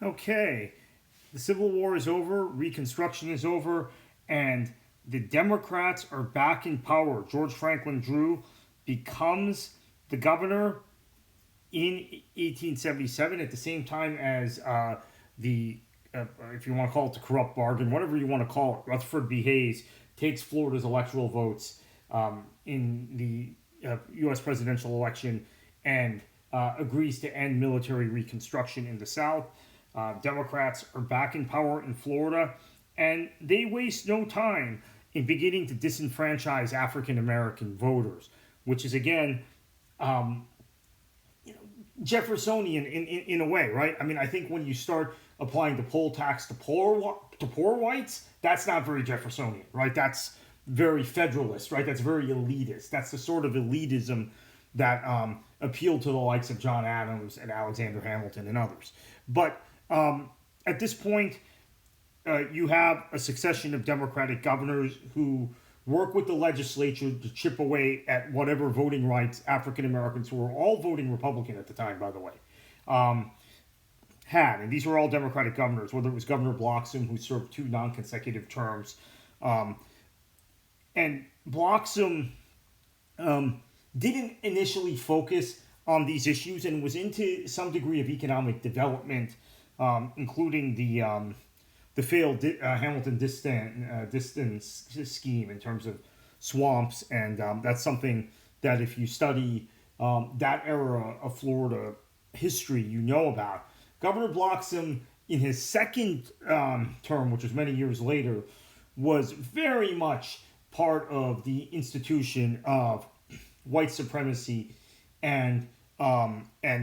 Okay, the Civil War is over, Reconstruction is over, and the Democrats are back in power. George Franklin Drew becomes the governor in 1877 at the same time as the, if you want to call it the corrupt bargain, whatever you want to call it, Rutherford B. Hayes takes Florida's electoral votes in the U.S. presidential election and agrees to end military reconstruction in the South. Democrats are back in power in Florida, and they waste no time in beginning to disenfranchise African American voters, which is again Jeffersonian in a way, right? I mean, I think when you start applying the poll tax to poor whites, that's not very Jeffersonian, right? That's very federalist, right? That's very elitist. That's the sort of elitism that appealed to the likes of John Adams and Alexander Hamilton and others. But at this point, you have a succession of Democratic governors who work with the legislature to chip away at whatever voting rights African Americans, who were all voting Republican at the time, by the way, had. And these were all Democratic governors, whether it was Governor Bloxham, who served two non consecutive terms. And Bloxham didn't initially focus on these issues and was into some degree of economic development, including the failed Hamilton distance scheme in terms of swamps, and that's something that if you study that era of Florida history, you know about. Governor Bloxham, in his second term, which was many years later, was very much part of the institution of white supremacy and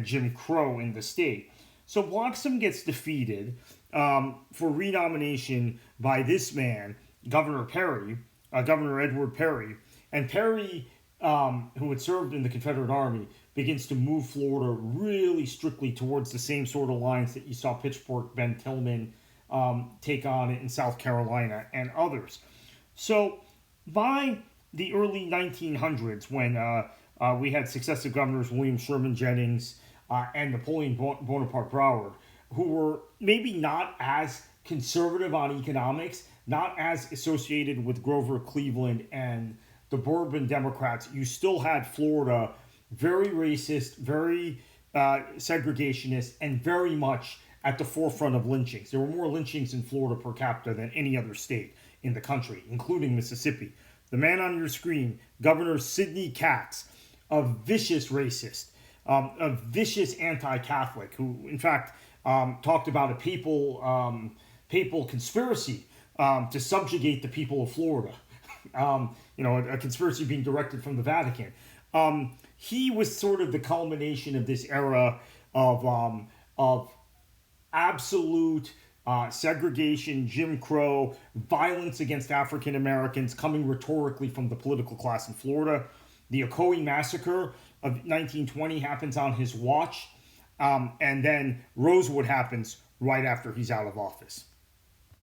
Jim Crow in the state. So Bloxham gets defeated for renomination by this man, Governor Perry, Governor Edward Perry. And Perry, who had served in the Confederate Army, begins to move Florida really strictly towards the same sort of lines that you saw Pitchfork Ben Tillman take on in South Carolina and others. So by the early 1900s, when we had successive governors, William Sherman Jennings and Napoleon Bonaparte Broward, who were maybe not as conservative on economics, not as associated with Grover Cleveland and the Bourbon Democrats, you still had Florida very racist, very segregationist, and very much at the forefront of lynchings. There were more lynchings in Florida per capita than any other state in the country, including Mississippi. The man on your screen, Governor Sidney Katz, a vicious racist, a vicious anti-Catholic, who in fact talked about a papal conspiracy to subjugate the people of Florida. A conspiracy being directed from the Vatican. He was sort of the culmination of this era of absolute segregation, Jim Crow, violence against African Americans coming rhetorically from the political class in Florida. The Ocoee Massacre of 1920 happens on his watch, and then Rosewood happens right after he's out of office.